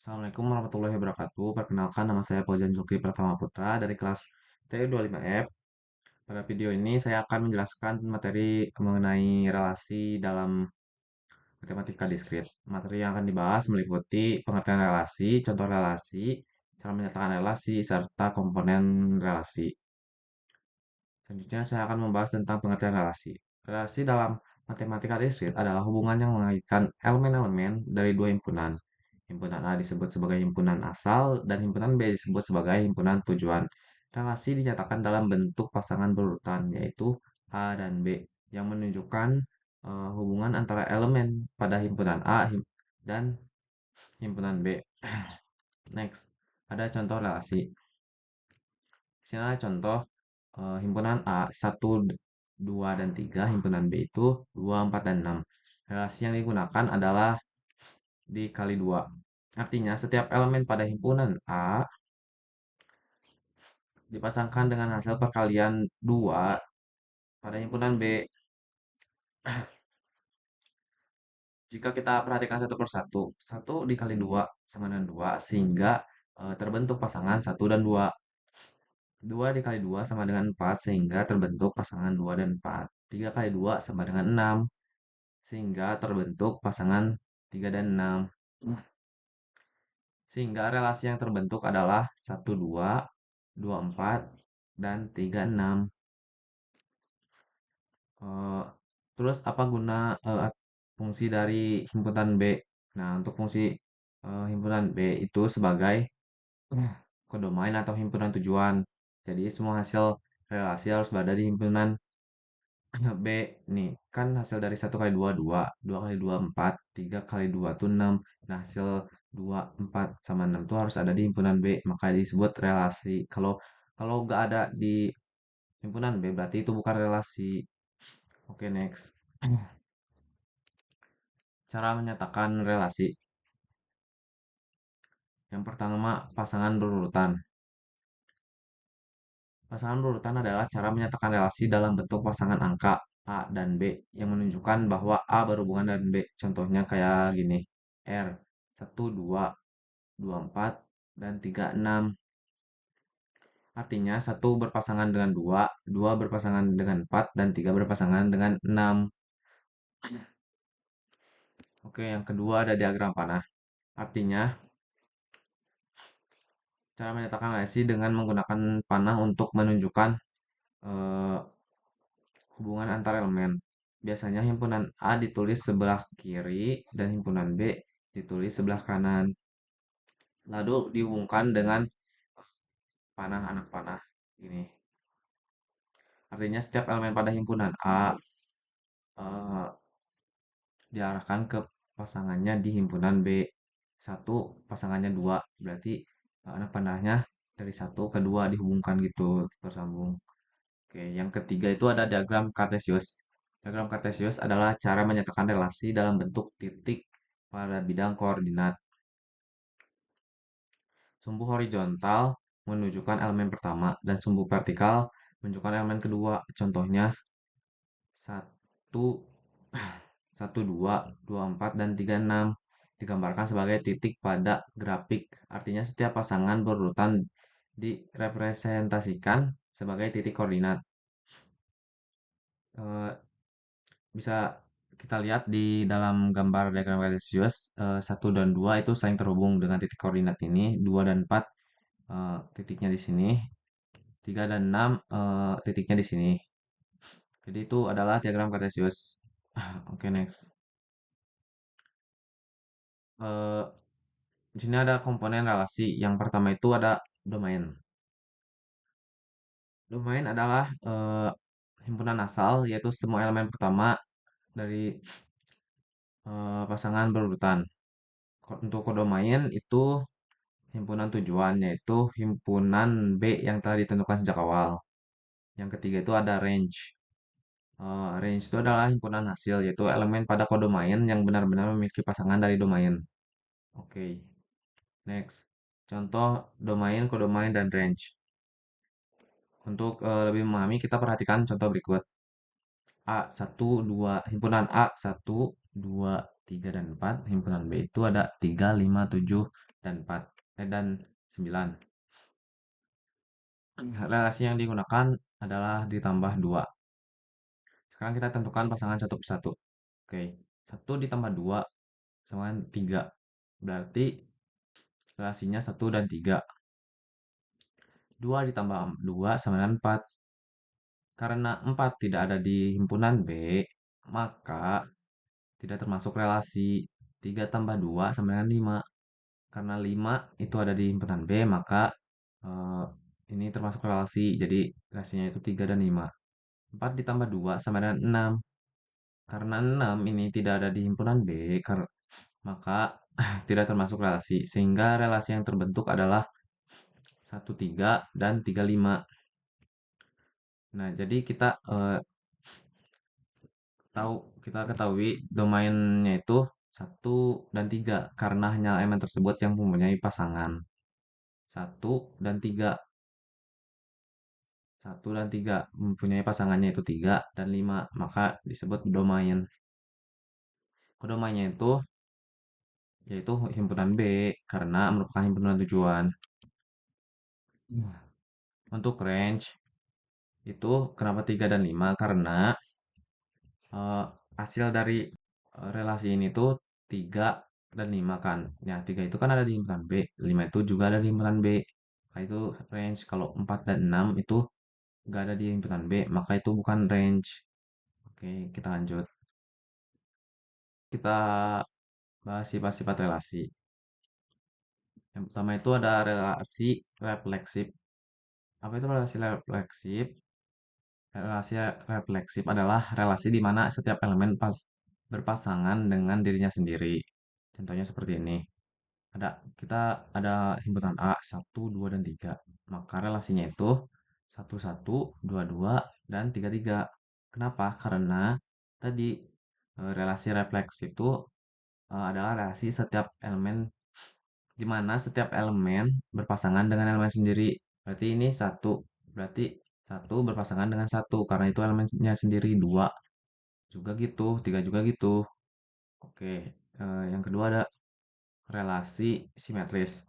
Assalamualaikum warahmatullahi wabarakatuh. Perkenalkan, nama saya Fauzan Zulkifli Pratama Putra dari kelas TU25F. Pada video ini saya akan menjelaskan materi mengenai relasi dalam matematika diskrit. Materi yang akan dibahas meliputi pengertian relasi, contoh relasi, cara menyatakan relasi, serta komponen relasi. Selanjutnya saya akan membahas tentang pengertian relasi. Relasi dalam matematika diskrit adalah hubungan yang mengaitkan elemen-elemen dari dua himpunan. Himpunan A disebut sebagai himpunan asal dan himpunan B disebut sebagai himpunan tujuan. Relasi dinyatakan dalam bentuk pasangan berurutan, yaitu A dan B, yang menunjukkan hubungan antara elemen pada himpunan dan himpunan B. Next, ada contoh relasi. Di sini ada contoh himpunan A 1, 2, dan 3, himpunan B itu 2, 4, dan 6. Relasi yang digunakan adalah dikali 2. Artinya setiap elemen pada himpunan A dipasangkan dengan hasil perkalian 2 pada himpunan B. Jika kita perhatikan satu persatu, 1 dikali 2 sama dengan 2, sehingga terbentuk pasangan 1 dan 2. 2 dikali 2 sama dengan 4, sehingga terbentuk pasangan 2 dan 4. 3 kali 2 sama dengan 6, sehingga terbentuk pasangan 3 dan 6. Sehingga relasi yang terbentuk adalah 1, 2, 2, 4, dan 3, 6. Eh, Terus apa guna fungsi dari himpunan B? Nah, untuk fungsi himpunan B itu sebagai kodomain atau himpunan tujuan. Jadi semua hasil relasi harus berada di himpunan B. Nih, kan hasil dari 1 kali 2 2, 2 kali 2 4, 3 kali 2 itu 6. Nah, hasil 2, 4, sama 6 itu harus ada di himpunan B, maka disebut relasi. Kalau kalau nggak ada di himpunan B, berarti itu bukan relasi. Oke, next. Cara menyatakan relasi. Yang pertama, pasangan berurutan. Pasangan berurutan adalah cara menyatakan relasi dalam bentuk pasangan angka A dan B yang menunjukkan bahwa A berhubungan dengan B. Contohnya kayak gini. R 1, 2, 2, 4, dan 3, 6. Artinya 1 berpasangan dengan 2, 2 berpasangan dengan 4, dan 3 berpasangan dengan 6. Oke, yang kedua ada diagram panah. Artinya, cara menyatakan relasi dengan menggunakan panah untuk menunjukkan eh, hubungan antar elemen. Biasanya himpunan A ditulis sebelah kiri dan himpunan B ditulis sebelah kanan. Lalu dihubungkan dengan panah anak panah. Ini. Artinya setiap elemen pada himpunan A eh, diarahkan ke pasangannya di himpunan B. Satu pasangannya 2, berarti anak panahnya dari 1 ke 2 dihubungkan gitu, tersambung. Oke, yang ketiga itu ada diagram Kartesius. Diagram Kartesius adalah cara menyatakan relasi dalam bentuk titik pada bidang koordinat. Sumbu horizontal menunjukkan elemen pertama dan sumbu vertikal menunjukkan elemen kedua. Contohnya 1, 1, 2, 2, 4, dan 3, 6 digambarkan sebagai titik pada grafik. Artinya setiap pasangan berurutan direpresentasikan sebagai titik koordinat. Eh, Bisa kita lihat di dalam gambar diagram Cartesius, 1 dan 2 itu saling terhubung dengan titik koordinat ini, 2 dan 4 titiknya di sini, 3 dan 6 titiknya di sini. Jadi itu adalah diagram Cartesius. Oke, next. Eh, di sini ada komponen relasi. Yang pertama itu ada domain. Domain adalah himpunan asal, yaitu semua elemen pertama dari pasangan berurutan. Untuk kodomain itu himpunan tujuan, yaitu himpunan B yang telah ditentukan sejak awal. Yang ketiga itu ada range. Range itu adalah himpunan hasil, yaitu elemen pada kodomain yang benar-benar memiliki pasangan dari domain. Oke, next. Contoh domain, kodomain, dan range. Untuk lebih memahami, kita perhatikan contoh berikut. A 1, 2, himpunan A 1, 2, 3, dan 4. Himpunan B itu ada 3, 5, 7, dan 4, dan 9. Relasi yang digunakan adalah ditambah 2. Sekarang kita tentukan pasangan satu persatu. Oke, 1 ditambah 2 sama dengan 3. Berarti relasinya 1 dan 3. 2 ditambah 2 sama dengan 4. Karena 4 tidak ada di himpunan B, maka tidak termasuk relasi. 3 tambah 2 sama dengan 5. Karena 5 itu ada di himpunan B, maka eh, ini termasuk relasi. Jadi relasinya itu 3 dan 5. 4 ditambah 2 sama dengan 6. Karena 6 ini tidak ada di himpunan B, maka tidak termasuk relasi. Sehingga relasi yang terbentuk adalah 1, 3 dan 3, 5. Nah, jadi tahu kita ketahui domainnya itu 1 dan 3 karena hanya elemen tersebut yang mempunyai pasangan 1 dan 3. 1 dan 3 mempunyai pasangannya itu 3 dan 5, maka disebut domain. Kodomainnya itu yaitu himpunan B karena merupakan himpunan tujuan. Untuk range itu kenapa 3 dan 5? Karena eh, hasil dari relasi ini tuh 3 dan 5 kan. Ya, 3 itu kan ada di himpunan B, 5 itu juga ada di himpunan B. Maka itu range. Kalau 4 dan 6 itu nggak ada di himpunan B, maka itu bukan range. Oke, kita lanjut. Kita bahas sifat-sifat relasi. Yang pertama itu ada relasi refleksif. Apa itu relasi refleksif? Relasi refleksif adalah relasi di mana setiap elemen berpasangan dengan dirinya sendiri. Contohnya seperti ini. Kita ada himpunan A 1, 2, dan 3. Maka relasinya itu 1, 1, 2, 2, dan 3, 3. Kenapa? Karena tadi relasi refleksif itu adalah relasi setiap elemen di mana setiap elemen berpasangan dengan elemen sendiri. Berarti ini satu. Berarti satu berpasangan dengan satu karena itu elemennya sendiri. Dua juga gitu, tiga juga gitu. Oke, yang kedua ada relasi simetris.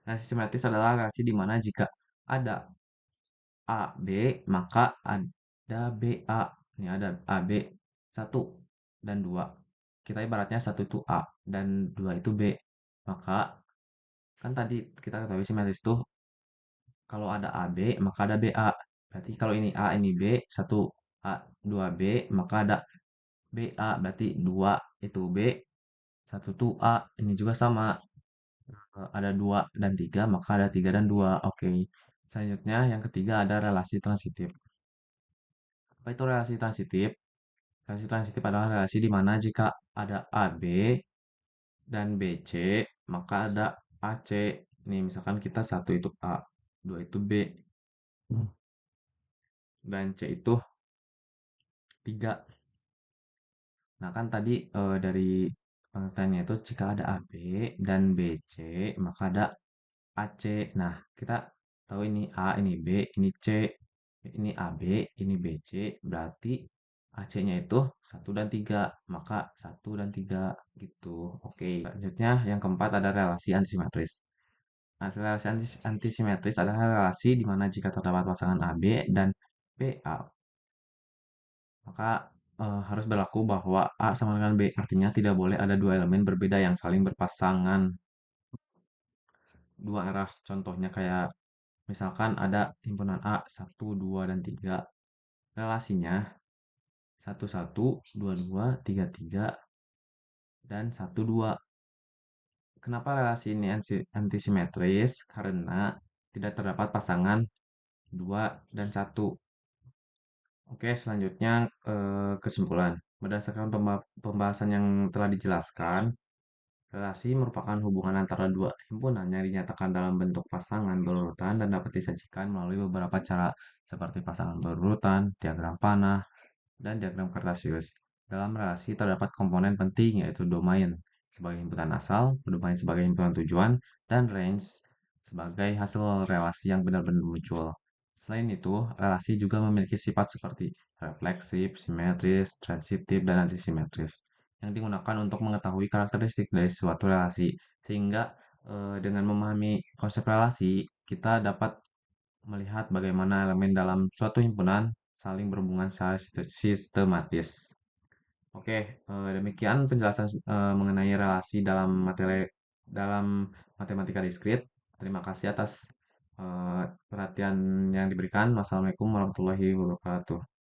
Relasi simetris adalah relasi di mana jika ada AB, maka ada BA. Ini ada AB 1 dan 2. Kita ibaratnya satu itu A dan 2 itu B. Maka kan tadi kita ketahui simetris itu kalau ada AB maka ada BA. Berarti kalau ini A ini B, 1 A 2 B, maka ada BA. Berarti 2 itu B, 1 tuh A. Ini juga sama. Ada 2 dan 3 maka ada 3 dan 2. Oke. Selanjutnya yang ketiga ada relasi transitif. Apa itu relasi transitif? Relasi transitif adalah relasi di mana jika ada AB dan BC, maka ada AC. Nih, misalkan kita satu itu A, 2 itu B, dan C itu 3. Nah, kan tadi dari pengertiannya itu jika ada AB dan BC, maka ada AC. Nah, kita tahu ini A, ini B, ini C, ini AB, ini BC, berarti AC-nya itu 1 dan 3, maka 1 dan 3 gitu. Oke, selanjutnya yang keempat ada relasi antisimetris. Nah, relasi antisimetris adalah relasi di mana jika terdapat pasangan AB dan BA, maka harus berlaku bahwa A sama dengan B. Artinya tidak boleh ada dua elemen berbeda yang saling berpasangan dua arah. Contohnya kayak misalkan ada himpunan A 1, 2, dan 3. Relasinya 1, 1, 2, 2, 3, 3, dan 1, 2. Kenapa relasi ini antisimetris? Karena tidak terdapat pasangan 2 dan 1. Oke, selanjutnya kesimpulan. Berdasarkan pembahasan yang telah dijelaskan, relasi merupakan hubungan antara dua himpunan yang dinyatakan dalam bentuk pasangan berurutan dan dapat disajikan melalui beberapa cara seperti pasangan berurutan, diagram panah, dan diagram Kartasius. Dalam relasi terdapat komponen penting yaitu domain sebagai himpunan asal, domain sebagai himpunan tujuan, dan range sebagai hasil relasi yang benar-benar muncul. Selain itu, relasi juga memiliki sifat seperti refleksif, simetris, transitif, dan antisimetris. yang digunakan untuk mengetahui karakteristik dari suatu relasi. Sehingga dengan memahami konsep relasi, kita dapat melihat bagaimana elemen dalam suatu himpunan saling berhubungan secara sistematis. Oke, demikian penjelasan mengenai relasi dalam matematika diskrit. Terima kasih atas perhatian yang diberikan. Wassalamualaikum warahmatullahi wabarakatuh.